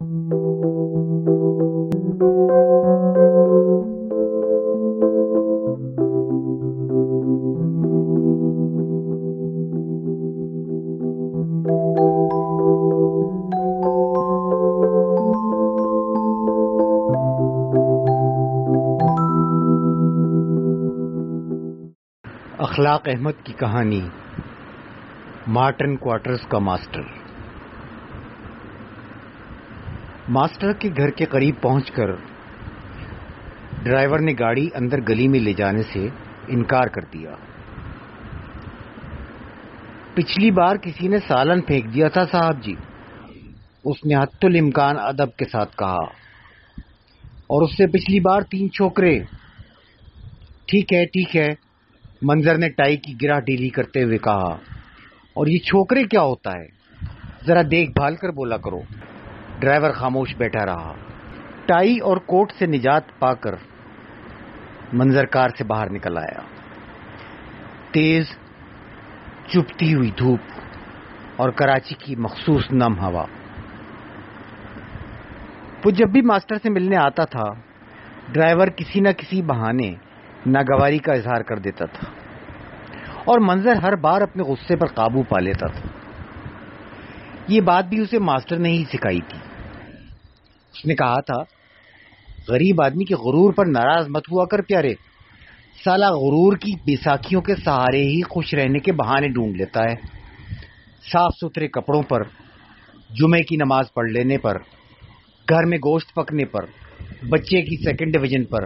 اخلاق احمد کی کہانی مارٹن کوارٹرز کا ماسٹر کے گھر کے قریب پہنچ کر ڈرائیور نے گاڑی اندر گلی میں لے جانے سے انکار کر دیا۔ پچھلی بار کسی نے سالن پھینک دیا تھا صاحب جی، اس نے حتی الامکان ادب کے ساتھ کہا، اور اس سے پچھلی بار 3 چھوکرے۔ ٹھیک ہے، منظر نے ٹائی کی گرہ ڈھیلی کرتے ہوئے کہا، اور یہ چھوکرے کیا ہوتا ہے؟ ذرا دیکھ بھال کر بولا کرو۔ ڈرائیور خاموش بیٹھا رہا۔ ٹائی اور کوٹ سے نجات پا کر منظر کار سے باہر نکل آیا۔ تیز چبھتی ہوئی دھوپ اور کراچی کی مخصوص نم ہوا۔ وہ جب بھی ماسٹر سے ملنے آتا تھا، ڈرائیور کسی نہ کسی بہانے ناگواری کا اظہار کر دیتا تھا، اور منظر ہر بار اپنے غصے پر قابو پا لیتا تھا۔ یہ بات بھی اسے ماسٹر نے ہی سکھائی تھی۔ اس نے کہا تھا، غریب آدمی کے غرور پر ناراض مت ہوا کر پیارے، سالہ غرور کی بیساکھیوں کے سہارے ہی خوش رہنے کے بہانے ڈھونڈ لیتا ہے۔ صاف ستھرے کپڑوں پر، جمعے کی نماز پڑھ لینے پر، گھر میں گوشت پکنے پر، بچے کی 2nd ڈویژن پر،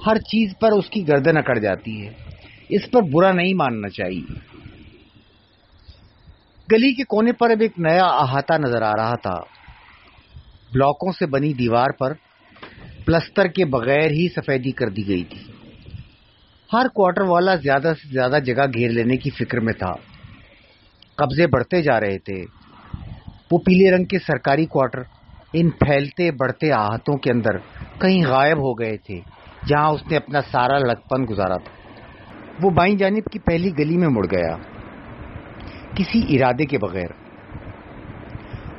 ہر چیز پر اس کی گردن اکڑ جاتی ہے۔ اس پر برا نہیں ماننا چاہیے۔ گلی کے کونے پر اب ایک نیا احاطہ نظر آ رہا تھا۔ بلاکوں سے بنی دیوار پر پلستر کے بغیر ہی سفیدی کر دی گئی تھی۔ ہر کوارٹر والا زیادہ سے زیادہ جگہ گھیر لینے کی فکر میں تھا۔ قبضے بڑھتے جا رہے تھے۔ وہ پیلے رنگ کے سرکاری کوارٹر ان پھیلتے بڑھتے احاطوں کے اندر کہیں غائب ہو گئے تھے جہاں اس نے اپنا سارا لڑکپن گزارا تھا۔ وہ بائیں جانب کی پہلی گلی میں مڑ گیا، کسی ارادے کے بغیر۔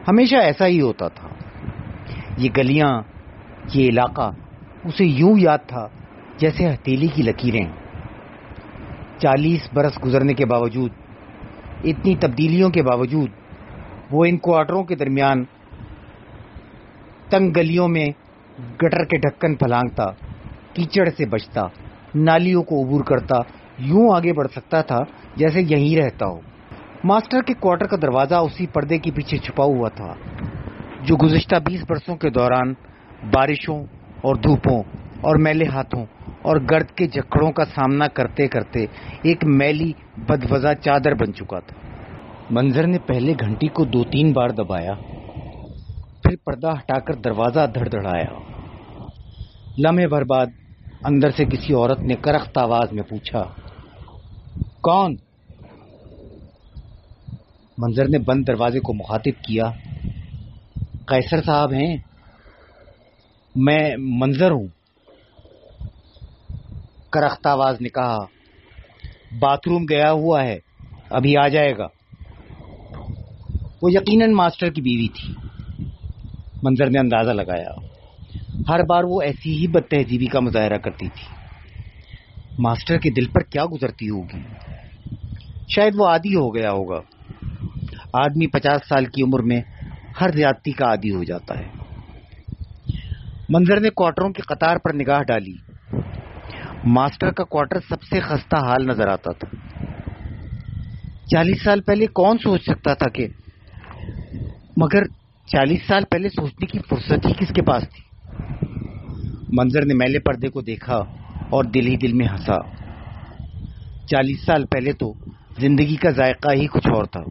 ہمیشہ ایسا ہی ہوتا تھا۔ یہ گلیاں، یہ علاقہ اسے یوں یاد تھا جیسے ہتھیلی کی لکیریں۔ 40 برس گزرنے کے باوجود، اتنی تبدیلیوں کے باوجود، وہ ان کوارٹروں کے درمیان تنگ گلیوں میں گٹر کے ڈھکن پھلانگتا، کیچڑ سے بچتا، نالیوں کو عبور کرتا یوں آگے بڑھ سکتا تھا جیسے یہیں رہتا ہو۔ ماسٹر کے کوارٹر کا دروازہ اسی پردے کے پیچھے چھپا ہوا تھا جو گزشتہ 20 برسوں کے دوران بارشوں اور دھوپوں اور میلے ہاتھوں اور گرد کے جھکڑوں کا سامنا کرتے کرتے ایک میلی بدوضع چادر بن چکا تھا۔ منظر نے پہلے گھنٹی کو 2-3 بار دبایا، پھر پردہ ہٹا کر دروازہ دھڑدھڑایا۔ لمحے بھر بعد اندر سے کسی عورت نے کرخت آواز میں پوچھا، کون؟ منظر نے بند دروازے کو مخاطب کیا، قیصر صاحب ہیں؟ میں منظر ہوں۔ کرخت آواز نے کہا، باتھ روم گیا ہوا ہے، ابھی آ جائے گا۔ وہ یقیناً ماسٹر کی بیوی تھی۔ منظر نے اندازہ لگایا۔ ہر بار وہ ایسی ہی بد تہذیبی کا مظاہرہ کرتی تھی۔ ماسٹر کے دل پر کیا گزرتی ہوگی؟ شاید وہ عادی ہو گیا ہوگا۔ آدمی 50 سال کی عمر میں ہر زیادتی کا عادی ہو جاتا ہے۔ منظر نے کوارٹروں کی قطار پر نگاہ ڈالی۔ ماسٹر کا کوارٹر سب سے خستہ حال نظر آتا تھا۔ 40 سال پہلے کون سوچ سکتا تھا کہ، مگر 40 سال پہلے سوچنے کی فرصت ہی کس کے پاس تھی؟ منظر نے میلے پردے کو دیکھا اور دل ہی دل میں ہنسا۔ 40 سال پہلے تو زندگی کا ذائقہ ہی کچھ اور تھا۔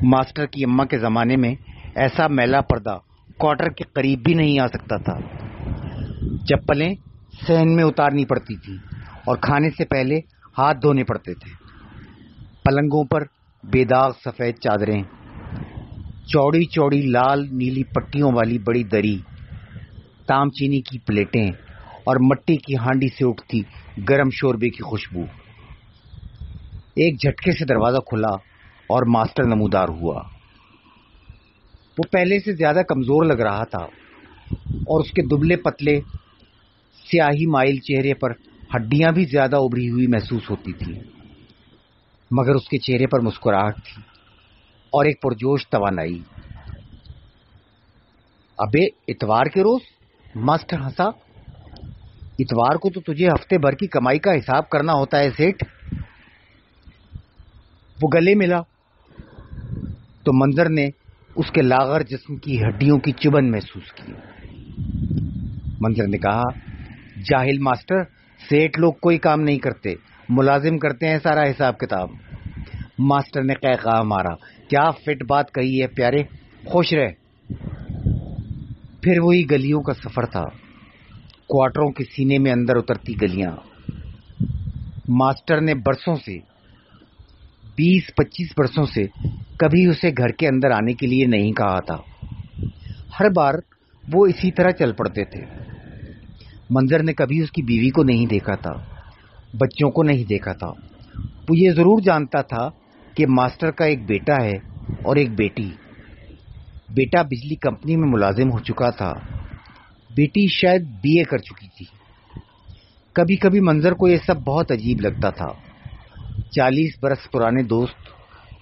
ماسٹر کی اماں کے زمانے میں ایسا میلا پردہ کوارٹر کے قریب بھی نہیں آ سکتا تھا۔ چپلیں صحن میں اتارنی پڑتی تھی اور کھانے سے پہلے ہاتھ دھونے پڑتے تھے۔ پلنگوں پر بے داغ سفید چادریں، چوڑی چوڑی لال نیلی پٹیوں والی بڑی دری، تام چینی کی پلیٹیں اور مٹی کی ہانڈی سے اٹھتی گرم شوربے کی خوشبو۔ ایک جھٹکے سے دروازہ کھلا اور ماسٹر نمودار ہوا۔ وہ پہلے سے زیادہ کمزور لگ رہا تھا اور اس کے دبلے پتلے سیاہی مائل چہرے پر ہڈیاں بھی زیادہ ابری ہوئی محسوس ہوتی تھی، مگر اس کے چہرے پر مسکراہٹ تھی اور ایک پرجوش توانائی۔ ابے اتوار کے روز؟ ماسٹر ہنسا۔ اتوار کو تو تجھے ہفتے بھر کی کمائی کا حساب کرنا ہوتا ہے سیٹھ۔ وہ گلے ملا تو منظر نے اس کے لاغر جسم کی ہڈیوں کی چبن محسوس کی۔ منظر نے کہا، جاہل ماسٹر، سیٹ لوگ کوئی کام نہیں کرتے، ملازم کرتے ہیں سارا حساب کتاب۔ ماسٹر نے قہقہا مارا، کیا فٹ بات کہی ہے پیارے، خوش رہ۔ پھر وہی گلیوں کا سفر تھا، کوارٹروں کے سینے میں اندر اترتی گلیاں۔ ماسٹر نے برسوں سے 20-25 برسوں سے کبھی اسے گھر کے اندر آنے کے لیے نہیں کہا تھا۔ ہر بار وہ اسی طرح چل پڑتے تھے۔ منظر نے کبھی اس کی بیوی کو نہیں دیکھا تھا، بچوں کو نہیں دیکھا تھا۔ وہ یہ ضرور جانتا تھا کہ ماسٹر کا ایک بیٹا ہے اور ایک بیٹی۔ بیٹا بجلی کمپنی میں ملازم ہو چکا تھا، بیٹی شاید BA کر چکی تھی۔ کبھی کبھی منظر کو یہ سب بہت عجیب لگتا تھا۔ 40 برس پرانے دوست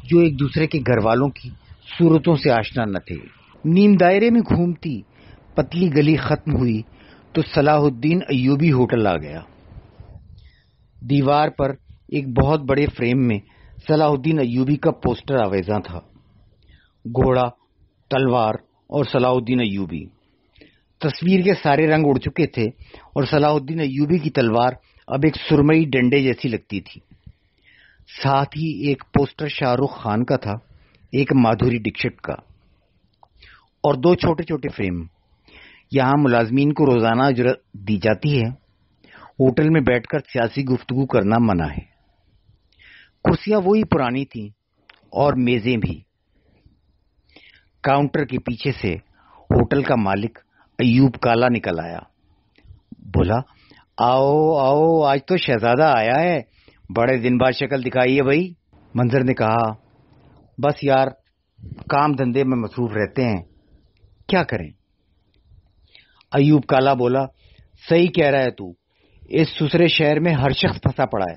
جو ایک دوسرے کے گھر والوں کی صورتوں سے آشنا نہ تھے۔ نیم دائرے میں گھومتی پتلی گلی ختم ہوئی تو صلاح الدین ایوبی ہوٹل آ گیا۔ دیوار پر ایک بہت بڑے فریم میں صلاح الدین ایوبی کا پوسٹر آویزاں تھا، گھوڑا، تلوار اور صلاح الدین ایوبی۔ تصویر کے سارے رنگ اڑ چکے تھے اور صلاح الدین ایوبی کی تلوار اب ایک سرمئی ڈنڈے جیسی لگتی تھی۔ ساتھ ہی ایک پوسٹر شاہ رخ خان کا تھا، ایک مادھوری ڈکشت کا، اور 2 چھوٹے چھوٹے فریم۔ یہاں ملازمین کو روزانہ اجرت دی جاتی ہے، ہوٹل میں بیٹھ کر سیاسی گفتگو کرنا منع ہے۔ کرسیاں وہی پرانی تھیں اور میزیں بھی۔ کاؤنٹر کے پیچھے سے ہوٹل کا مالک ایوب کالا نکل آیا، بولا، آؤ آؤ، آج تو شہزادہ آیا ہے، بڑے دن بعد شکل دکھائی ہے بھائی۔ منظر نے کہا، بس یار، کام دھندے میں مصروف رہتے ہیں، کیا کریں۔ ایوب کالا بولا، صحیح کہہ رہا ہے تو، اس سسرے شہر میں ہر شخص پھنسا پڑا ہے،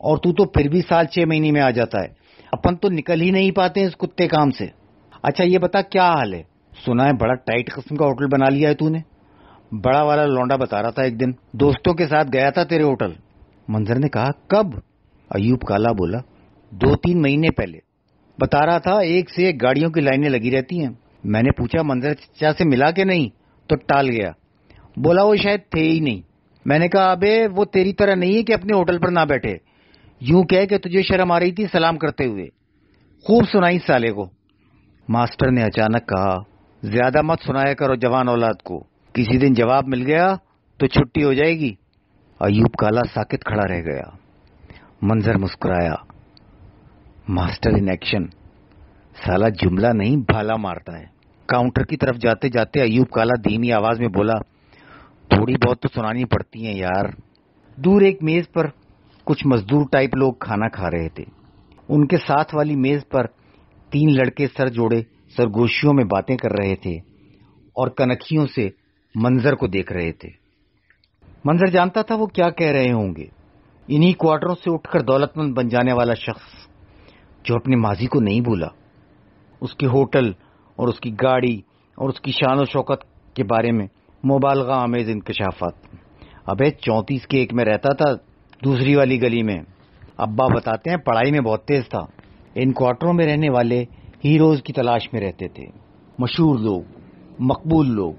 اور تو پھر بھی سال 6 مہینے میں آ جاتا ہے، اپن تو نکل ہی نہیں پاتے اس کتے کام سے۔ اچھا یہ بتا، کیا حال ہے؟ سنا ہے بڑا ٹائٹ قسم کا ہوٹل بنا لیا ہے تو نے، بڑا والا لونڈا بتا رہا تھا ایک دن، دوستوں کے ساتھ گیا تھا تیرے ہوٹل۔ منظر نے کہا، کب؟ ایوب کالا بولا، 2-3 مہینے پہلے، بتا رہا تھا ایک سے ایک گاڑیوں کی لائنیں لگی رہتی ہیں۔ میں نے پوچھا منظر چچا سے ملا کہ نہیں، تو ٹال گیا، بولا وہ شاید تھے ہی نہیں۔ میں نے کہا، ابے وہ تیری طرح نہیں ہے کہ اپنے ہوٹل پر نہ بیٹھے، یوں کہہ کہ تجھے شرم آ رہی تھی سلام کرتے ہوئے، خوب سنائی سالے کو۔ ماسٹر نے اچانک کہا، زیادہ مت سنایا کرو جوان اولاد کو، کسی دن جواب مل گیا تو چھٹی ہو جائے گی۔ ایوب کالا ساکت کھڑا رہ گیا۔ منظر مسکرایا، ماسٹر ان ایکشن، سالا جملہ نہیں بھالا مارتا ہے۔ کاؤنٹر کی طرف جاتے جاتے ایوب کالا دھیمی آواز میں بولا، تھوڑی بہت تو سنانی پڑتی ہیں یار۔ دور ایک میز پر کچھ مزدور ٹائپ لوگ کھانا کھا رہے تھے۔ ان کے ساتھ والی میز پر 3 لڑکے سر جوڑے سرگوشیوں میں باتیں کر رہے تھے اور کنکھیوں سے منظر کو دیکھ رہے تھے۔ منظر جانتا تھا وہ کیا کہہ رہے ہوں گے۔ انہی کوارٹروں سے اٹھ کر دولت مند بن جانے والا شخص جو اپنے ماضی کو نہیں بھولا، اس کے ہوٹل اور اس کی گاڑی اور اس کی شان و شوکت کے بارے میں مبالغہ آمیز انکشافات۔ ابے 34 کے ایک میں رہتا تھا دوسری والی گلی میں، ابا بتاتے ہیں پڑھائی میں بہت تیز تھا۔ ان کوارٹروں میں رہنے والے ہیروز کی تلاش میں رہتے تھے، مشہور لوگ، مقبول لوگ،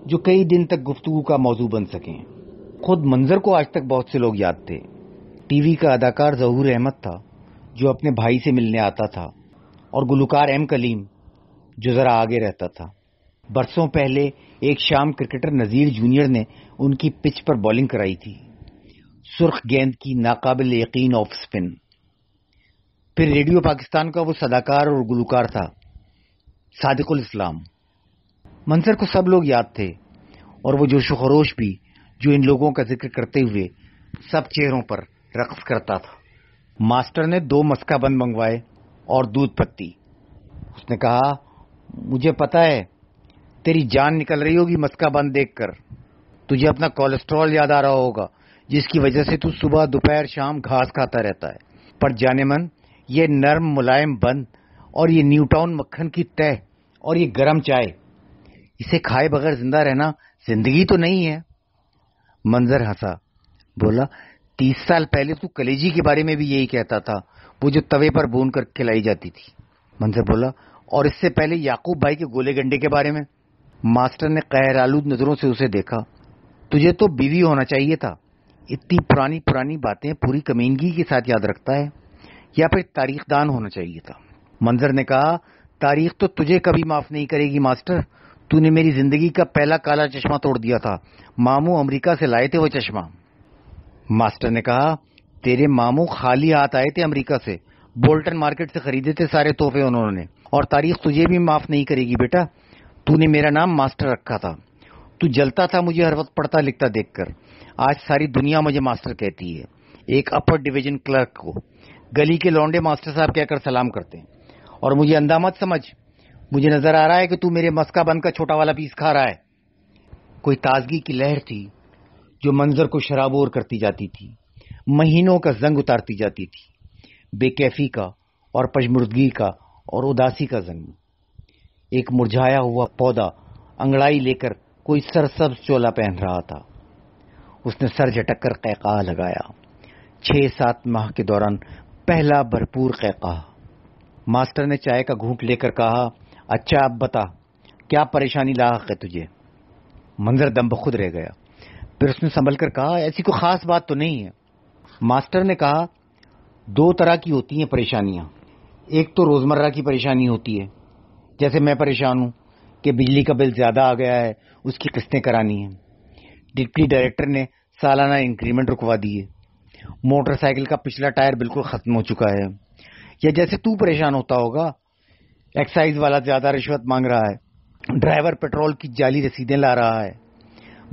جو کئی دن تک گفتگو کا موضوع بن سکیں۔ خود منظر کو آج تک بہت سے لوگ یاد تھے۔ ٹی وی کا اداکار ظہور احمد تھا جو اپنے بھائی سے ملنے آتا تھا، اور گلوکار ایم کلیم جو ذرا آگے رہتا تھا۔ برسوں پہلے ایک شام کرکٹر نذیر جونیئر نے ان کی پچ پر بولنگ کرائی تھی، سرخ گیند کی ناقابل یقین آف سپن۔ پھر ریڈیو پاکستان کا وہ صداکار اور گلوکار تھا صادق الاسلام۔ منظر کو سب لوگ یاد تھے، اور وہ جوش و خروش بھی جو ان لوگوں کا ذکر کرتے ہوئے سب چہروں پر رقص کرتا تھا۔ ماسٹر نے 2 مسکا بند منگوائے اور دودھ پتی۔ اس نے کہا، مجھے پتا ہے تیری جان نکل رہی ہوگی مسکا بند دیکھ کر. تجھے اپنا کولیسٹرول یاد آ رہا ہوگا جس کی وجہ سے تو صبح دوپہر شام گھاس کھاتا رہتا ہے. پر جانے من، یہ نرم ملائم بند اور یہ نیو ٹاؤن مکھن کی تہ اور یہ گرم چائے، اسے کھائے بغیر زندہ رہنا زندگی تو نہیں ہے. منظر ہنسا، بولا 30 سال پہلے تو کلیجی کے بارے میں بھی یہی کہتا تھا، وہ جو توے پر بھون کر کھلائی جاتی تھی. منظر بولا اور اس سے پہلے یعقوب بھائی کے گولے گنڈے کے بارے میں. ماسٹر نے قہر آلود نظروں سے اسے دیکھا. تجھے تو بیوی ہونا چاہیے تھا. اتنی پرانی پرانی باتیں پوری کمینگی کے ساتھ یاد رکھتا ہے. یا پھر تاریخ دان ہونا چاہیے تھا. منظر نے کہا تاریخ تو تجھے کبھی معاف نہیں کرے گی ماسٹر. تو نے میری زندگی کا پہلا کالا چشمہ توڑ دیا تھا. ماموں امریکہ سے لائے تھے وہ چشمہ. ماسٹر نے کہا تیرے ماموں خالی ہاتھ آئے تھے امریکہ سے. بولٹن مارکیٹ سے خریدے تھے سارے تحفے انہوں نے. اور تاریخ تجھے بھی معاف نہیں کرے گی بیٹا. تو نے میرا نام ماسٹر رکھا تھا. تو جلتا تھا مجھے ہر وقت پڑھتا لکھتا دیکھ کر. آج ساری دنیا مجھے ماسٹر کہتی ہے. ایک اپر ڈویژن کلرک کو گلی کے لونڈے ماسٹر صاحب کہہ کر سلام کرتے ہیں. اور مجھے اندھا مت سمجھ، مجھے نظر آ رہا ہے کہ تو میرے مسکا بند کا چھوٹا والا پیس کھا رہا ہے. کوئی تازگی کی لہر تھی جو منظر کو شرابور کرتی جاتی تھی، مہینوں کا زنگ اتارتی جاتی تھی. بے کیفی کا اور پشمردگی کا اور اداسی کا زنگ. ایک مرجھایا ہوا پودا انگڑائی لے کر کوئی سرسبز چولا پہن رہا تھا. اس نے سر جھٹک کر قہقہا لگایا. 6-7 ماہ کے دوران پہلا بھرپور قہقہا. ماسٹر نے چائے کا گھونٹ لے کر کہا اچھا اب بتا کیا پریشانی لاحق ہے تجھے. منظر دم بخود رہ گیا. پھر اس نے سنبھل کر کہا ایسی کوئی خاص بات تو نہیں ہے. ماسٹر نے کہا 2 طرح کی ہوتی ہیں پریشانیاں. ایک تو روزمرہ کی پریشانی ہوتی ہے، جیسے میں پریشان ہوں کہ بجلی کا بل زیادہ آ گیا ہے، اس کی قسطیں کرانی ہیں. ڈپٹی ڈائریکٹر نے سالانہ انکریمنٹ رکوا دی ہے. موٹر سائیکل کا پچھلا ٹائر بالکل ختم ہو چکا ہے. یا جیسے تو پریشان ہوتا ہوگا، ایکسائز والا زیادہ رشوت مانگ رہا ہے، ڈرائیور پیٹرول کی جعلی رسیدیں لا رہا ہے،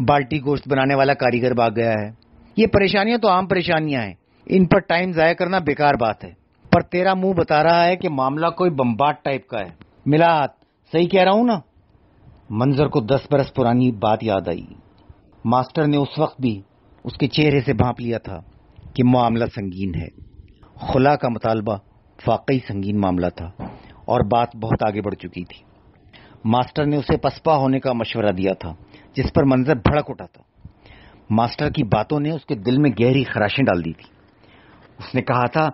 بالٹی گوشت بنانے والا کاریگر بھاگ گیا ہے. یہ پریشانیاں تو عام پریشانیاں ہیں، ان پر ٹائم ضائع کرنا بیکار بات ہے. پر تیرا منہ بتا رہا ہے کہ معاملہ کوئی بمباٹ ٹائپ کا ہے. ملا ہاتھ، صحیح کہہ رہا ہوں نا؟ منظر کو 10 برس پرانی بات یاد آئی. ماسٹر نے اس وقت بھی اس کے چہرے سے بھانپ لیا تھا کہ معاملہ سنگین ہے. خلا کا مطالبہ واقعی سنگین معاملہ تھا اور بات بہت آگے بڑھ چکی تھی. ماسٹر نے اسے پسپا ہونے کا مشورہ دیا تھا جس پر منظر بھڑک اٹھا تھا. ماسٹر کی باتوں نے اس کے دل میں گہری خراشیں ڈال دی تھی. اس نے کہا تھا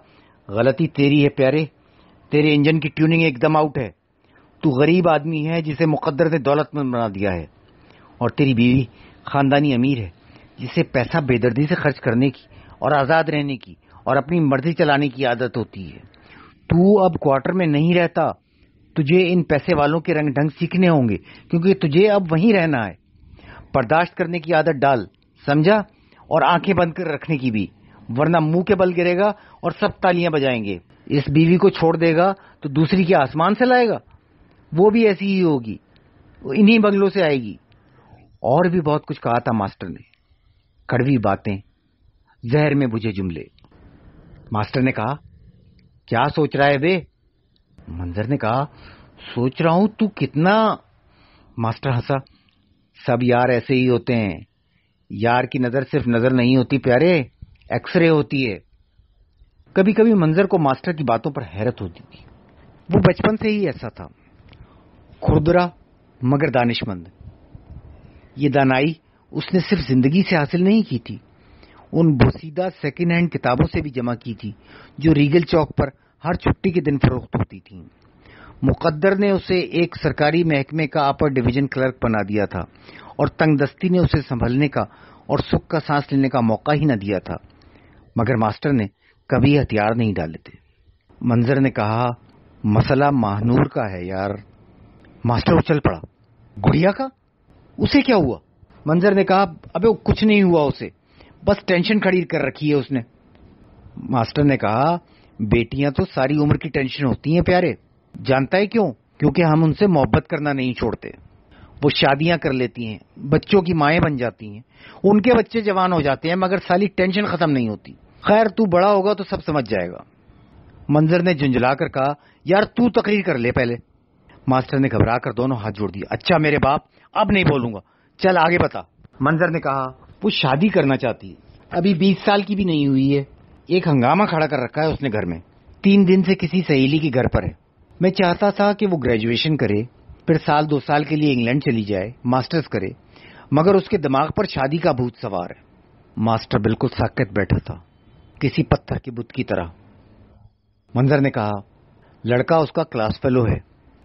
غلطی تیری ہے پیارے، تیرے انجن کی ٹیوننگ ایک دم آؤٹ ہے. تو غریب آدمی ہے جسے مقدر نے دولت مند بنا دیا ہے، اور تیری بیوی خاندانی امیر ہے جسے پیسہ بے دردی سے خرچ کرنے کی اور آزاد رہنے کی اور اپنی مرضی چلانے کی عادت ہوتی ہے. تو اب کوارٹر میں نہیں رہتا. تجھے ان پیسے والوں کے رنگ ڈھنگ سیکھنے ہوں گے کیونکہ تجھے اب وہیں رہنا ہے. برداشت کرنے کی عادت ڈال، سمجھا؟ اور آنکھیں بند کر رکھنے کی بھی، ورنہ منہ کے بل گرے گا اور سب تالیاں بجائیں گے. اس بیوی کو چھوڑ دے گا تو دوسری کے آسمان سے لائے گا، وہ بھی ایسی ہی ہوگی، وہ انہی بنگلوں سے آئے گی. اور بھی بہت کچھ کہا تھا ماسٹر نے، کڑوی باتیں، زہر میں بجھے جملے. ماسٹر نے کہا کیا سوچ رہا ہے بے؟ منظر نے کہا سوچ رہا ہوں تو کتنا. ماسٹر ہنسا. سب یار ایسے ہی ہوتے ہیں. یار کی نظر صرف نظر نہیں ہوتی پیارے، ایکس رے ہوتی ہے. کبھی کبھی منظر کو ماسٹر کی باتوں پر حیرت ہوتی تھی. وہ بچپن سے ہی ایسا تھا، کھردرا مگر دانش مند. یہ دانائی اس نے صرف زندگی سے حاصل نہیں کی تھی، ان بوسیدہ سیکنڈ ہینڈ کتابوں سے بھی جمع کی تھی جو ریگل چوک پر ہر چھٹی کے دن فروخت ہوتی تھیں. مقدر نے اسے ایک سرکاری محکمے کا اپر ڈویژن کلرک بنا دیا تھا اور تنگ دستی نے اسے سنبھلنے کا اور سکھ کا سانس لینے کا موقع ہی نہ دیا تھا. مگر ماسٹر نے کبھی ہتھیار نہیں ڈالے تھے. منظر نے کہا مسئلہ ماہنور کا ہے یار. ماسٹر اچل پڑا. گڑیا کا؟ اسے کیا ہوا؟ منظر نے کہا ابے کچھ نہیں ہوا اسے، بس ٹینشن کھڑی کر رکھی ہے اس نے. ماسٹر نے کہا بیٹیاں تو ساری عمر کی ٹینشن ہوتی ہیں پیارے. جانتا ہے کیوں؟ کیونکہ ہم ان سے محبت کرنا نہیں چھوڑتے. وہ شادیاں کر لیتی ہیں، بچوں کی مائیں بن جاتی ہیں، ان کے بچے جوان ہو جاتے ہیں، مگر سالی ٹینشن ختم نہیں ہوتی. خیر تو بڑا ہوگا تو سب سمجھ جائے گا. منظر نے جھنجھلا کر کہا یار تو تقریر کر لے پہلے. ماسٹر نے گھبرا کر دونوں ہاتھ جوڑ دیے. اچھا میرے باپ، اب نہیں بولوں گا، چل آگے بتا. منظر نے کہا وہ شادی کرنا چاہتی ہے، ابھی 20 سال کی بھی نہیں ہوئی ہے. ایک ہنگامہ کھڑا کر رکھا ہے اس نے گھر میں، 3 دن سے کسی سہیلی کے گھر پر ہے. میں چاہتا تھا کہ وہ گریجویشن کرے، پھر 1-2 سال کے لیے انگلینڈ چلی جائے، ماسٹرز کرے، مگر اس کے دماغ پر شادی کا بھوت سوار ہے. ماسٹر بالکل ساکت بیٹھا تھا، کسی پتھر کے بت کی طرح. منظر نے کہا لڑکا اس کا کلاس فیلو ہے،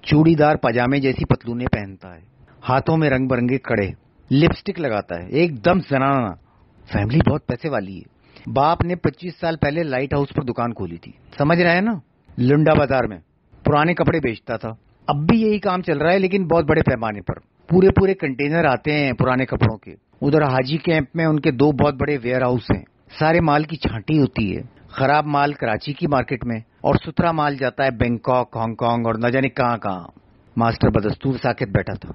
چوڑی دار پاجامے جیسی پتلونیں پہنتا ہے، ہاتھوں میں رنگ برنگے کڑے، لپسٹک لگاتا ہے، ایک دم زنانہ. فیملی بہت پیسے والی ہے. باپ نے 25 سال پہلے لائٹ ہاؤس پر دکان کھولی تھی، سمجھ رہے ہیں نا، لنڈا بازار میں. پرانے کپڑے بیچتا تھا. اب بھی یہی کام چل رہا ہے لیکن بہت بڑے پیمانے پر. پورے کنٹینر آتے ہیں پرانے کپڑوں کے. ادھر حاجی کیمپ میں ان کے 2 بہت بڑے ویئر ہاؤس ہیں. سارے مال کی چھانٹی ہوتی ہے. خراب مال کراچی کی مارکیٹ میں اور ستھرا مال جاتا ہے بینکاک، ہانگ کانگ اور نہ جانے کہاں کہاں. ماسٹر بدستور ساکت بیٹھا تھا.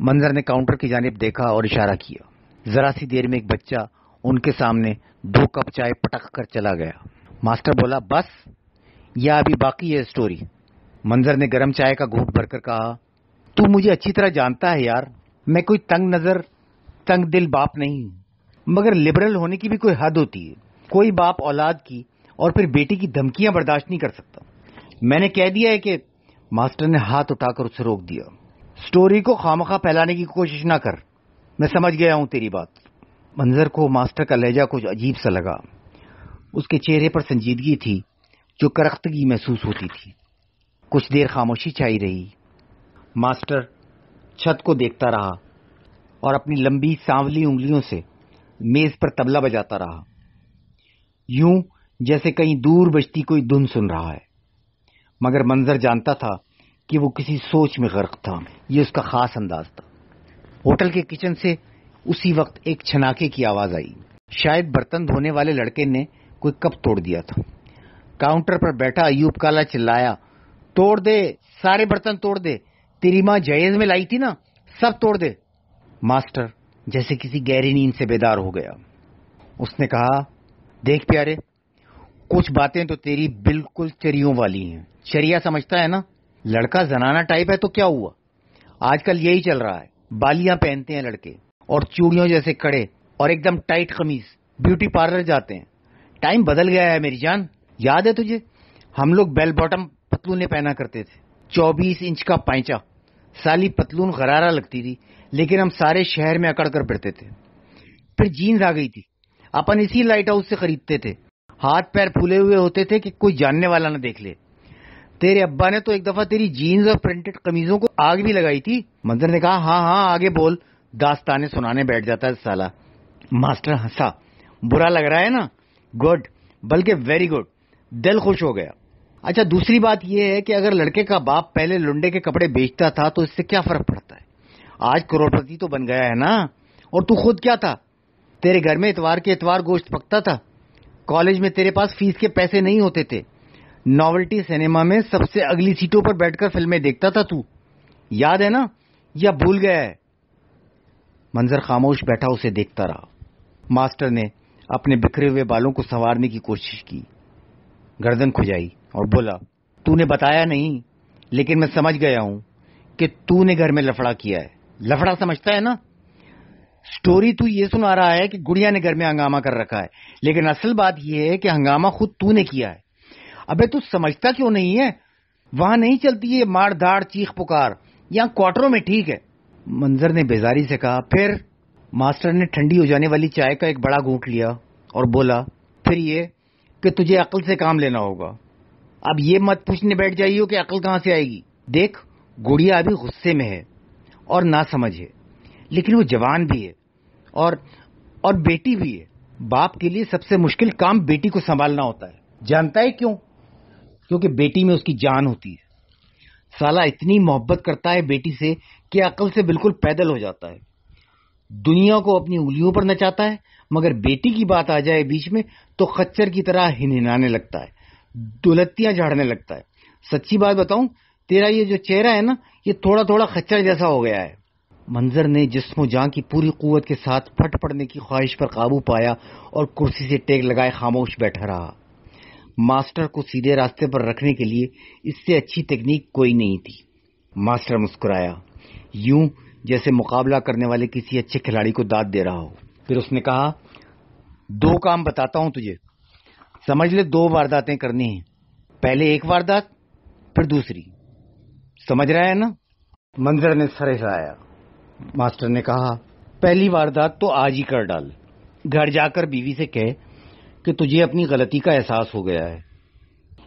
منظر نے کاؤنٹر کی جانب دیکھا اور اشارہ کیا. ذرا سی دیر میں ایک بچہ ان کے سامنے 2 کپ چائے پٹک کر چلا گیا. ماسٹر بولا بس یا ابھی باقی ہے اسٹوری. منظر نے گرم چائے کا گھونٹ بھر کر کہا تو مجھے اچھی طرح جانتا ہے یار، میں کوئی تنگ نظر تنگ دل باپ نہیں ہوں، مگر لبرل ہونے کی بھی کوئی حد ہوتی ہے. کوئی باپ اولاد کی اور پھر بیٹی کی دھمکیاں برداشت نہیں کر سکتا. میں نے کہہ دیا ہے کہ ماسٹر نے ہاتھ اٹھا کر اسے روک دیا. سٹوری کو خامخواہ پھیلانے کی کوشش نہ کر، میں سمجھ گیا ہوں تیری بات. منظر کو ماسٹر کا لہجہ کچھ عجیب سا لگا. اس کے چہرے پر سنجیدگی تھی جو کرختگی محسوس ہوتی تھی. کچھ دیر خاموشی چھائی رہی. ماسٹر چھت کو دیکھتا رہا اور اپنی لمبی سانولی انگلیوں سے میز پر طبلہ بجاتا رہا، یوں جیسے کہیں دور بجتی کوئی دھن سن رہا ہے. مگر منظر جانتا تھا کہ وہ کسی سوچ میں غرق تھا. یہ اس کا خاص انداز تھا. ہوٹل کے کچن سے اسی وقت ایک چھناکے کی آواز آئی. شاید برتن دھونے والے لڑکے نے کوئی کپ توڑ دیا تھا. کاؤنٹر پر بیٹھا ایوب کالا چلایا توڑ دے، سارے برتن توڑ دے، تیری ماں جہیز میں لائی تھی نا، سب توڑ دے. ماسٹر جیسے کسی گہری نیند سے بیدار ہو گیا. اس نے کہا دیکھ پیارے، کچھ باتیں تو تیری بالکل چریوں والی ہیں. چریا سمجھتا ہے نا، لڑکا زنانہ ٹائپ ہے تو کیا ہوا، آج کل یہی چل رہا ہے. بالیاں پہنتے ہیں لڑکے اور چوڑیوں جیسے کڑے اور ایک دم ٹائٹ قمیض. بیوٹی پارلر جاتے ہیں. ٹائم بدل گیا ہے میری جان. یاد ہے تجھے ہم لوگ بیل باٹم پتلونیں پہنا کرتے تھے، 24 انچ کا پائچا. سالی پتلون غرارہ لگتی تھی لیکن ہم سارے شہر میں اکڑ کر پھرتے تھے. پھر جینز آ گئی تھی، اپن اسی لائٹ ہاؤس سے خریدتے تھے. ہاتھ پیر پھولے ہوئے ہوتے تھے کہ کوئی جاننے والا نہ دیکھ لے. تیرے ابا نے تو ایک دفعہ تیری جینز اور پرنٹڈ قمیضوں کو آگ بھی لگائی تھی. منظر نے کہا ہاں آگے بول، داستانے سنانے بیٹھ جاتا ہے سالا. ماسٹر ہنسا. برا لگ رہا ہے نا؟ گڈ، بلکہ ویری گڈ، دل خوش ہو گیا. اچھا دوسری بات یہ ہے کہ اگر لڑکے کا باپ پہلے لنڈے کے کپڑے بیچتا تھا تو اس سے کیا فرق پڑتا ہے؟ آج کروڑپتی تو بن گیا ہے نا. اور تو خود کیا تھا؟ تیرے گھر میں اتوار کے اتوار گوشت پکتا تھا. کالج میں تیرے پاس فیس کے پیسے نہیں ہوتے تھے. ناولٹی سنیما میں سب سے اگلی سیٹوں پر بیٹھ کر فلمیں دیکھتا تھا تو. یاد ہے نا یا بھول گیا ہے؟ منظر خاموش بیٹھا اسے دیکھتا رہا. ماسٹر نے اپنے بکھرے ہوئے بالوں کو سنوارنے کی کوشش کی، گردن کھجائی اور بولا تو نے بتایا نہیں لیکن میں سمجھ گیا ہوں کہ تو نے گھر میں لفڑا کیا ہے. لفڑا سمجھتا ہے نا؟ سٹوری تو یہ سنا رہا ہے کہ گڑیا نے گھر میں ہنگامہ کر رکھا ہے، لیکن اصل بات یہ ہے کہ ہنگامہ خود تو نے کیا ہے. ابے تو سمجھتا کیوں نہیں ہے؟ وہاں نہیں چلتی ہے مار دھاڑ چیخ پکار، یہاں کوارٹروں میں ٹھیک ہے. منظر نے بیزاری سے کہا پھر؟ ماسٹر نے ٹھنڈی ہو جانے والی چائے کا ایک بڑا گھونٹ لیا اور بولا پھر یہ کہ تجھے عقل سے کام لینا ہوگا. اب یہ مت پوچھنے بیٹھ جائیو کہ عقل کہاں سے آئے گی. دیکھ گڑیا ابھی غصے میں ہے اور نہ سمجھ ہے، لیکن وہ جوان بھی ہے اور بیٹی بھی ہے. باپ کے لیے سب سے مشکل کام بیٹی کو سنبھالنا ہوتا ہے. جانتا ہے کیوں؟ کیونکہ بیٹی میں اس کی جان ہوتی ہے. سالا اتنی محبت کرتا ہے بیٹی سے کہ عقل سے بالکل پیدل ہو جاتا ہے. دنیا کو اپنی انگلیوں پر نچاتا ہے، مگر بیٹی کی بات آ جائے بیچ میں تو خچر کی طرح ہنہنانے لگتا ہے، دولتیاں جھاڑنے لگتا ہے. سچی بات بتاؤں، تیرا یہ جو چہرہ ہے نا، یہ تھوڑا تھوڑا خچر جیسا ہو گیا ہے. منظر نے جسم و جان کی پوری قوت کے ساتھ پھٹ پڑنے کی خواہش پر قابو پایا اور کرسی سے ٹیک لگائے خاموش بیٹھا رہا. ماسٹر کو سیدھے راستے پر رکھنے کے لیے اس سے اچھی تکنیک کوئی نہیں تھی. ماسٹر مسکرایا، یوں جیسے مقابلہ کرنے والے کسی اچھے کھلاڑی کو داد دے رہا ہو۔ پھر اس نے کہا، 2 کام بتاتا ہوں تجھے، سمجھ لے 2 وارداتیں کرنی ہیں، پہلے ایک واردات پھر دوسری، سمجھ رہا ہے نا؟ منظر نے سر ہلایا۔ ماسٹر نے کہا، پہلی واردات تو آج ہی کر ڈال، گھر جا کر بیوی سے کہہ کہ تجھے اپنی غلطی کا احساس ہو گیا ہے،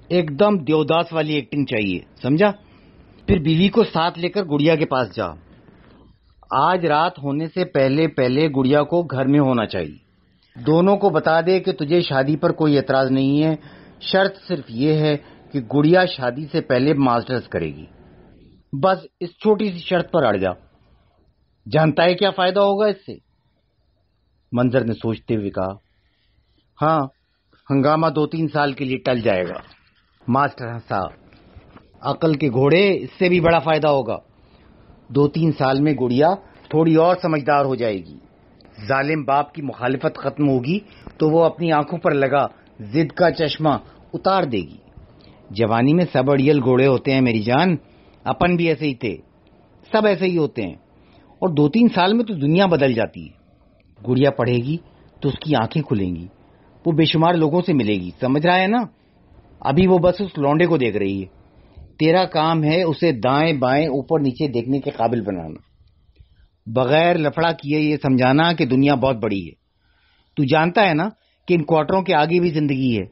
ایک دم دیوداس والی ایکٹنگ چاہیے، سمجھا؟ پھر بیوی کو ساتھ لے کر گڑیا کے پاس جا، آج رات ہونے سے پہلے پہلے گڑیا کو گھر میں ہونا چاہیے، دونوں کو بتا دے کہ تجھے شادی پر کوئی اعتراض نہیں ہے، شرط صرف یہ ہے کہ گڑیا شادی سے پہلے ماسٹرز کرے گی، بس اس چھوٹی سی شرط پر اڑ جا، جانتا ہے کیا فائدہ ہوگا اس سے؟ منظر نے سوچتے ہوئے کہا، ہاں، ہنگامہ 2-3 سال کے لیے ٹل جائے گا۔ ماسٹر ہنسا، عقل کے گھوڑے، اس سے بھی بڑا فائدہ ہوگا، 2-3 سال میں گڑیا تھوڑی اور سمجھدار ہو جائے گی، ظالم باپ کی مخالفت ختم ہوگی تو وہ اپنی آنکھوں پر لگا ضد کا چشمہ اتار دے گی۔ جوانی میں سب اڑیل گھوڑے ہوتے ہیں میری جان، اپن بھی ایسے ہی تھے، سب ایسے ہی ہوتے ہیں، اور 2-3 سال میں تو دنیا بدل جاتی ہے۔ گڑیا پڑھے گی تو اس کی آنکھیں کھلیں گی، وہ بے شمار لوگوں سے ملے گی، سمجھ رہا ہے نا؟ ابھی وہ بس اس لونڈے کو دیکھ رہی ہے، تیرا کام ہے اسے دائیں بائیں اوپر نیچے دیکھنے کے قابل بنانا، بغیر لفڑا کیے یہ سمجھانا کہ دنیا بہت بڑی ہے۔ تو جانتا ہے نا کہ ان کوارٹروں کے آگے بھی زندگی ہے،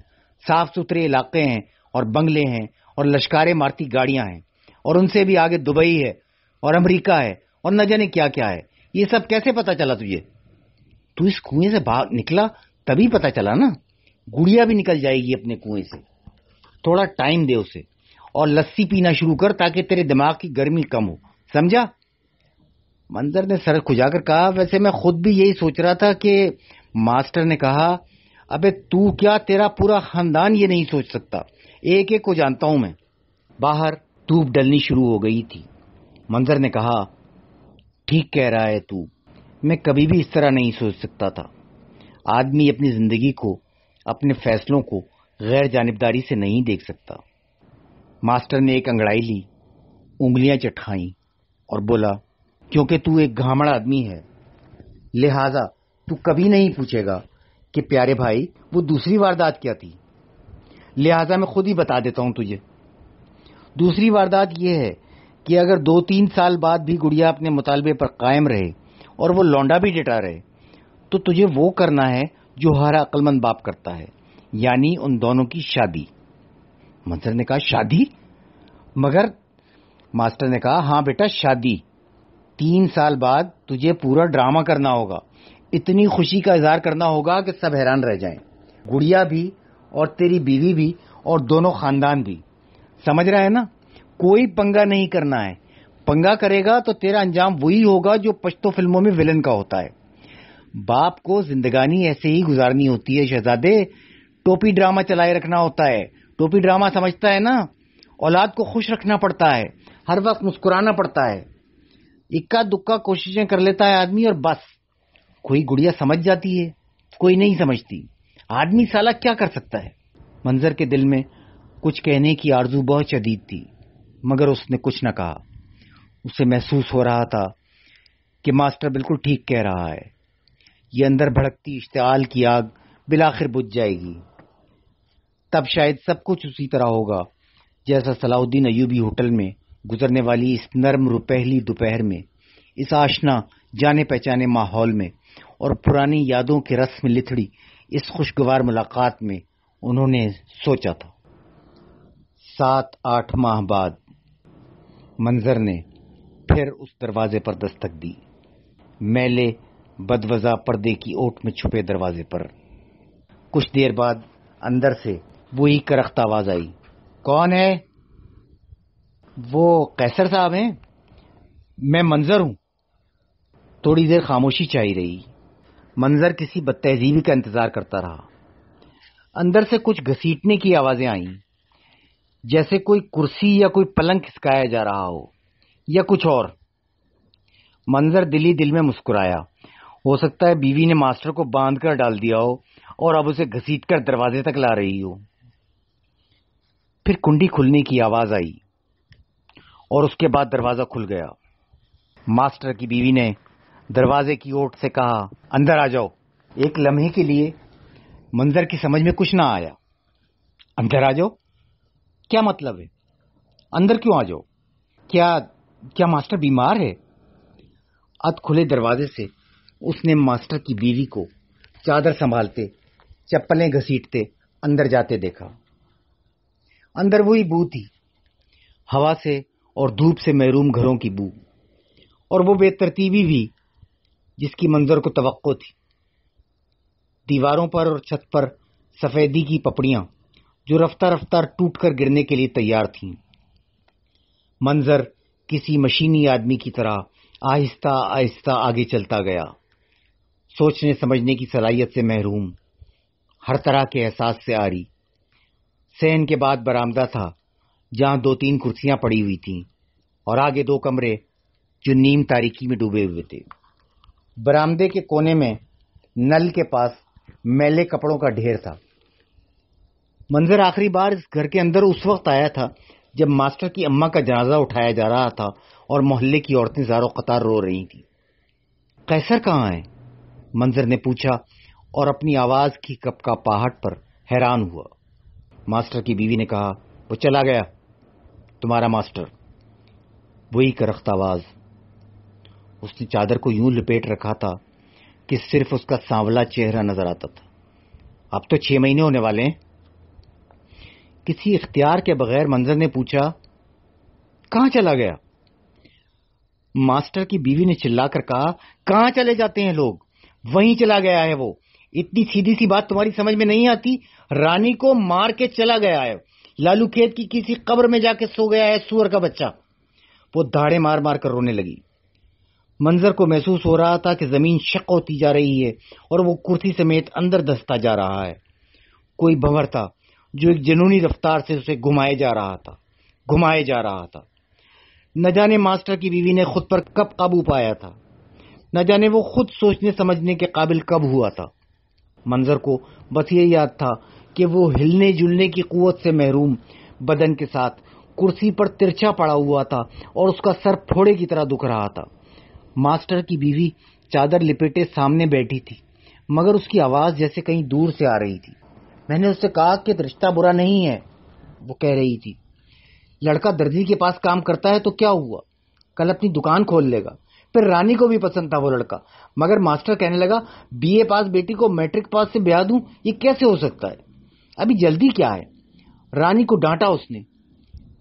صاف ستھرے علاقے ہیں اور بنگلے ہیں اور لشکاریں مارتی گاڑیاں ہیں، اور ان سے بھی آگے دبئی ہے اور امریکہ ہے اور نہ جانے کیا کیا ہے۔ یہ سب کیسے پتا چلا تجھے؟ تو اس کنویں سے باہر نکلا تبھی پتا چلا نا، گڑیا بھی نکل جائے گی اپنے کنویں سے، تھوڑا ٹائم دے اسے، اور لسی پینا شروع کر تاکہ تیرے دماغ کی گرمی کم ہو، سمجھا؟ منظر نے سر کھجا کر کہا، ویسے میں خود بھی یہی سوچ رہا تھا کہ… ماسٹر نے کہا، ابے تو کیا، تیرا پورا خاندان یہ نہیں سوچ سکتا، ایک ایک کو جانتا ہوں میں۔ باہر دھوپ ڈلنی شروع ہو گئی تھی۔ منظر نے کہا، ٹھیک کہہ رہا ہے تو، میں کبھی بھی اس طرح نہیں سوچ سکتا تھا۔ آدمی اپنی زندگی کو، اپنے فیصلوں کو غیر جانبداری سے نہیں دیکھ سکتا۔ ماسٹر نے ایک انگڑائی لی، انگلیاں چٹکھائیں اور بولا، کیونکہ تو ایک گھامڑ آدمی ہے، لہذا تو کبھی نہیں پوچھے گا کہ پیارے بھائی وہ دوسری واردات کیا تھی، لہذا میں خود ہی بتا دیتا ہوں تجھے۔ دوسری واردات یہ ہے کہ اگر 2-3 سال بعد بھی گڑیا اپنے مطالبے پر قائم رہے اور وہ لونڈا بھی ڈٹا رہے تو تجھے وہ کرنا ہے جو ہر عقل مند باپ کرتا ہے، یعنی ان دونوں کی شادی۔ منظر نے کہا، شادی؟ مگر… ماسٹر نے کہا، ہاں بیٹا، شادی۔ 3 سال بعد تجھے پورا ڈرامہ کرنا ہوگا، اتنی خوشی کا اظہار کرنا ہوگا کہ سب حیران رہ جائیں، گڑیا بھی اور تیری بیوی بھی اور دونوں خاندان بھی، سمجھ رہا ہے نا؟ کوئی پنگا نہیں کرنا ہے، پنگا کرے گا تو تیرا انجام وہی ہوگا جو پشتو فلموں میں ولن کا ہوتا ہے۔ باپ کو زندگانی ایسے ہی گزارنی ہوتی ہے شہزادے، ٹوپی ڈرامہ چلائے رکھنا ہوتا ہے، ٹوپی ڈرامہ سمجھتا ہے نا؟ اولاد کو خوش رکھنا پڑتا ہے، ہر وقت مسکرانا پڑتا ہے، اکا دکا کوششیں کر لیتا ہے آدمی اور بس، کوئی گڑیا سمجھ جاتی ہے، کوئی نہیں سمجھتی، آدمی سالا کیا کر سکتا ہے؟ منظر کے دل میں کچھ کہنے کی آرزو بہت شدید تھی، مگر اس نے کچھ نہ کہا۔ اسے محسوس ہو رہا تھا کہ ماسٹر بالکل ٹھیک کہہ رہا ہے، یہ اندر بھڑکتی اشتعال کی آگ بالآخر بجھ جائے گی، تب شاید سب کچھ اسی طرح ہوگا جیسا صلاح الدین ایوبی ہوٹل میں گزرنے والی اس نرم روپہلی دوپہر میں، اس آشنا جانے پہچانے ماحول میں اور پرانی یادوں کے رس میں لتھڑی اس خوشگوار ملاقات میں انہوں نے سوچا تھا۔ 7-8 ماہ بعد منظر نے پھر اس دروازے پر دستک دی، میلے بدوضع پردے کی اوٹ میں چھپے دروازے پر۔ کچھ دیر بعد اندر سے وہی کرخت آواز آئی، کون ہے؟ وہ قیصر صاحب ہیں؟ میں منظر ہوں۔ تھوڑی دیر خاموشی چھائی رہی، منظر کسی بد تہذیبی کا انتظار کرتا رہا۔ اندر سے کچھ گھسیٹنے کی آوازیں آئیں، جیسے کوئی کرسی یا کوئی پلنگ کھسکایا جا رہا ہو یا کچھ اور۔ منظر دل ہی دل میں مسکرایا، ہو سکتا ہے بیوی نے ماسٹر کو باندھ کر ڈال دیا ہو اور اب اسے گھسیٹ کر دروازے تک لا رہی ہو۔ پھر کنڈی کھلنے کی آواز آئی اور اس کے بعد دروازہ کھل گیا۔ ماسٹر کی بیوی نے دروازے کی اوٹ سے کہا، اندر آ جاؤ۔ ایک لمحے کے لیے منظر کی سمجھ میں کچھ نہ آیا۔ اندر آ جاؤ کیا مطلب ہے؟ اندر کیوں آ جاؤ؟ کیا ماسٹر بیمار ہے؟ اد کھلے دروازے سے اس نے ماسٹر کی بیوی کو چادر سنبھالتے، چپلیں گھسیٹتے اندر جاتے دیکھا۔ اندر وہی بو تھی، ہوا سے اور دھوپ سے محروم گھروں کی بو، اور وہ بے ترتیبی بھی جس کی منظر کو توقع تھی۔ دیواروں پر اور چھت پر سفیدی کی پپڑیاں جو رفتہ رفتہ ٹوٹ کر گرنے کے لیے تیار تھیں۔ منظر کسی مشینی آدمی کی طرح آہستہ آہستہ آگے چلتا گیا، سوچنے سمجھنے کی صلاحیت سے محروم، ہر طرح کے احساس سے عاری۔ صحن کے بعد برآمدہ تھا جہاں 2-3 کرسیاں پڑی ہوئی تھیں، اور آگے 2 کمرے جو نیم تاریکی میں ڈوبے ہوئے تھے۔ برآمدے کے کونے میں نل کے پاس میلے کپڑوں کا ڈھیر تھا۔ منظر آخری بار اس گھر کے اندر اس وقت آیا تھا جب ماسٹر کی اماں کا جنازہ اٹھایا جا رہا تھا اور محلے کی عورتیں زارو قطار رو رہی تھیں۔ قیصر کہاں ہے؟ منظر نے پوچھا اور اپنی آواز کی کپکپاہٹ پر حیران ہوا۔ ماسٹر کی بیوی نے کہا، وہ چلا گیا، تمہارا ماسٹر۔ وہی کرخت آواز۔ اس نے چادر کو یوں لپیٹ رکھا تھا کہ صرف اس کا سانولا چہرہ نظر آتا تھا۔ اب تو 6 مہینے ہونے والے ہیں۔ کسی اختیار کے بغیر منظر نے پوچھا، کہاں چلا گیا؟ ماسٹر کی بیوی نے چلا کر کہا، کہاں چلے جاتے ہیں لوگ؟ وہیں چلا گیا ہے وہ۔ اتنی سیدھی سی بات تمہاری سمجھ میں نہیں آتی؟ رانی کو مار کے چلا گیا ہے، لالو کھیت کی کسی قبر میں جا کے سو گیا ہے سور کا بچہ۔ وہ دھاڑے مار مار کر رونے لگی۔ منظر کو محسوس ہو رہا تھا کہ زمین شق ہوتی جا رہی ہے اور وہ کرسی سمیت اندر دھستا جا رہا ہے۔ کوئی بھنور تھا جو ایک جنونی رفتار سے اسے گھمائے جا رہا تھا۔ نہ جانے ماسٹر کی بیوی نے خود پر کب قابو پایا تھا، نہ جانے وہ خود سوچنے سمجھنے کے قابل کب ہوا تھا۔ منظر کو بس یہ یاد تھا کہ وہ ہلنے جلنے کی قوت سے محروم بدن کے ساتھ کرسی پر ترچھا پڑا ہوا تھا اور اس کا سر پھوڑے کی طرح دکھ رہا تھا۔ ماسٹر کی بیوی چادر لپیٹے سامنے بیٹھی تھی، مگر اس کی آواز جیسے کہیں دور سے آ رہی تھی۔ میں نے اس سے کہا کہ رشتہ برا نہیں ہے، وہ کہہ رہی تھی۔ لڑکا درزی کے پاس کام کرتا ہے تو کیا ہوا؟ کل اپنی دکان کھول لے گا۔ پھر رانی کو بھی پسند تھا وہ لڑکا، مگر ماسٹر کہنے لگا بی اے پاس بیٹی کو میٹرک پاس سے بیاہ دوں، یہ کیسے ہو سکتا ہے؟ ابھی جلدی کیا ہے؟ رانی کو ڈانٹا اس نے،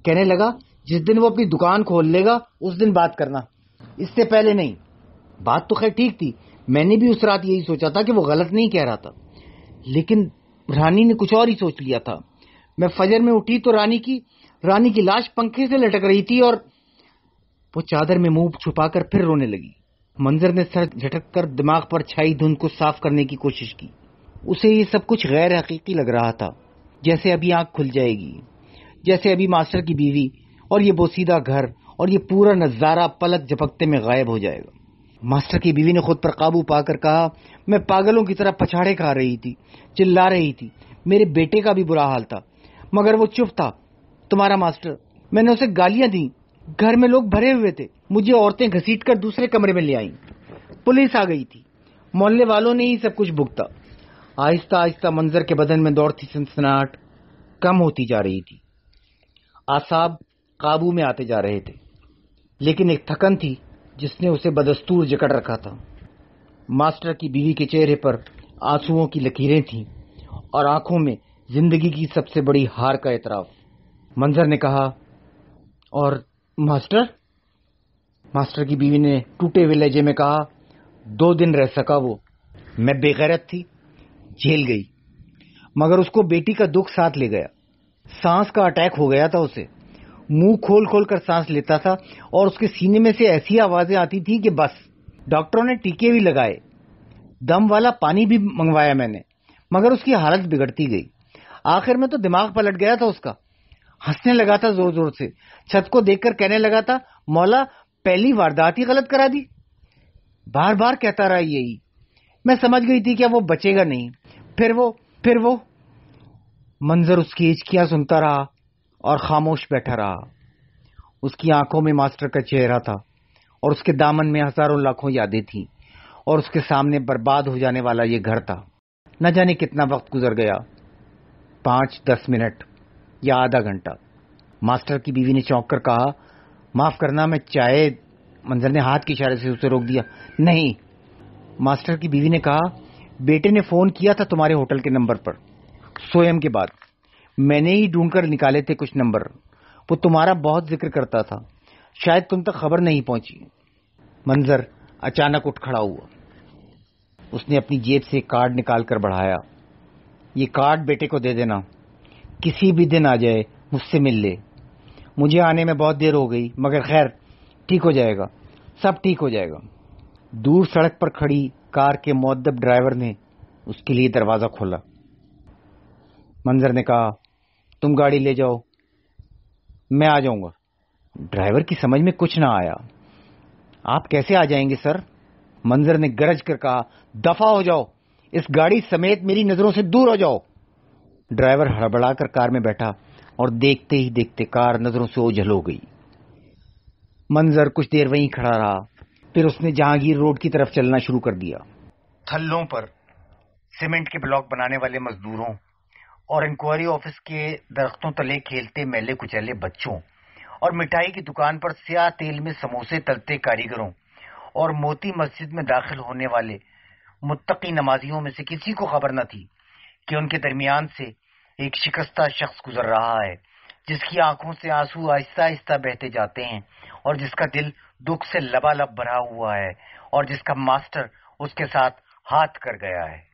کہنے لگا جس دن وہ اپنی دکان کھول لے گا اس دن بات کرنا، اس سے پہلے نہیں۔ بات تو خیر ٹھیک تھی، میں نے بھی اس رات یہی سوچا تھا کہ وہ غلط نہیں کہہ رہا تھا، لیکن رانی نے کچھ اور ہی سوچ لیا تھا۔ میں فجر میں اٹھی تو رانی کی لاش پنکھے سے لٹک رہی تھی، اور وہ چادر میں منہ چھپا کر پھر رونے لگی۔ منظر نے سر جھٹک کر دماغ پر چھائی دھند کو صاف کرنے کی کوشش کی۔ اسے یہ سب کچھ غیر حقیقی لگ رہا تھا، جیسے ابھی آنکھ کھل جائے گی، جیسے ابھی ماسٹر کی بیوی اور یہ بوسیدہ گھر اور یہ پورا نظارہ پلک جھپکتے میں غائب ہو جائے گا۔ ماسٹر کی بیوی نے خود پر قابو پا کر کہا، میں پاگلوں کی طرح پچھاڑے کھا رہی تھی، چلا رہی تھی، میرے بیٹے کا بھی برا حال تھا، مگر وہ چپ تھا۔ تمہارا ماسٹر، میں نے اسے گالیاں دیں، گھر میں لوگ بھرے ہوئے تھے، مجھے عورتیں گھسیٹ کر دوسرے کمرے میں لے آئیں، پولیس آ گئی تھی، محلے والوں نے ہی سب کچھ بھگتا۔ آہستہ آہستہ منظر کے بدن میں دوڑتی سنسناہٹ کم ہوتی جا رہی تھی، اعصاب قابو میں آتے جا رہے تھے، لیکن ایک تھکن تھی جس نے اسے بدستور جکڑ رکھا تھا۔ ماسٹر کی بیوی کے چہرے پر آنسوؤں کی لکیریں تھیں اور آنکھوں میں زندگی کی سب سے بڑی ہار کا اعتراف۔ منظر نے کہا، اور ماسٹر کی بیوی نے ٹوٹے ہوئے لہجے میں کہا، 2 دن رہ سکا وہ، میں بے غیرت تھی، جھیل گئی، مگر اس کو بیٹی کا دکھ ساتھ لے گیا۔ سانس کا اٹیک ہو گیا تھا اسے، منہ کھول کھول کر سانس لیتا تھا اور اس کے سینے میں سے ایسی آوازیں آتی تھی کہ بس۔ ڈاکٹروں نے ٹیکے بھی لگائے، دم والا پانی بھی منگوایا میں نے، مگر اس کی حالت بگڑتی گئی۔ آخر میں تو دماغ پلٹ گیا تھا اس کا، ہنسنے لگا تھا زور زور سے، چھت کو دیکھ کر کہنے لگا تھا، مولا پہلی واردات ہی غلط کرا دی۔ بار بار کہتا رہا یہی۔ میں سمجھ گئی تھی کہ وہ بچے گا نہیں۔ پھر وہ منظر اس کی ہچکیاں سنتا رہا اور خاموش بیٹھا رہا۔ اس کی آنکھوں میں ماسٹر کا چہرہ تھا اور اس کے دامن میں ہزاروں لاکھوں یادیں تھیں اور اس کے سامنے برباد ہو جانے والا یہ گھر تھا۔ نہ جانے کتنا وقت گزر گیا، 5-10 منٹ یا آدھا گھنٹہ۔ ماسٹر کی بیوی نے چونک کر کہا، معاف کرنا، میں چائے۔ منظر نے ہاتھ کے اشارے سے اسے روک دیا۔ نہیں۔ ماسٹر کی بیوی نے کہا، بیٹے نے فون کیا تھا تمہارے ہوٹل کے نمبر پر سویم کے بعد۔ میں نے ہی ڈھونڈ کر نکالے تھے کچھ نمبر، وہ تمہارا بہت ذکر کرتا تھا، شاید تم تک خبر نہیں پہنچی۔ منظر اچانک اٹھ کھڑا ہوا۔ اس نے اپنی جیب سے ایک کارڈ نکال کر بڑھایا۔ یہ کارڈ بیٹے کو دے دینا، کسی بھی دن آ جائے مجھ سے مل لے۔ مجھے آنے میں بہت دیر ہو گئی، مگر خیر ٹھیک ہو جائے گا، سب ٹھیک ہو جائے گا۔ دور سڑک پر کھڑی کار کے مؤدب ڈرائیور نے اس کے لیے دروازہ کھولا۔ منظر نے کہا، تم گاڑی لے جاؤ، میں آ جاؤں گا۔ ڈرائیور کی سمجھ میں کچھ نہ آیا۔ آپ کیسے آ جائیں گے سر؟ منظر نے گرج کر کہا، دفع ہو جاؤ، اس گاڑی سمیت میری نظروں سے دور ہو جاؤ۔ ڈرائیور ہڑبڑا کر کار میں بیٹھا اور دیکھتے ہی دیکھتے کار نظروں سے اوجھل ہو گئی۔ منظر کچھ دیر وہیں کھڑا رہا، پھر اس نے جہانگیر روڈ کی طرف چلنا شروع کر دیا۔ تھلوں پر سیمنٹ کے بلاک بنانے والے مزدوروں اور انکوائری آفس کے درختوں تلے کھیلتے میلے کچیلے بچوں اور مٹھائی کی دکان پر سیاہ تیل میں سموسے تلتے کاریگروں اور موتی مسجد میں داخل ہونے والے متقی نمازیوں میں سے کسی کو خبر نہ تھی کہ ان کے درمیان سے ایک شکستہ شخص گزر رہا ہے، جس کی آنکھوں سے آنسو آہستہ آہستہ بہتے جاتے ہیں اور جس کا دل دکھ سے لبالب بھرا ہوا ہے اور جس کا ماسٹر اس کے ساتھ ہاتھ کر گیا ہے۔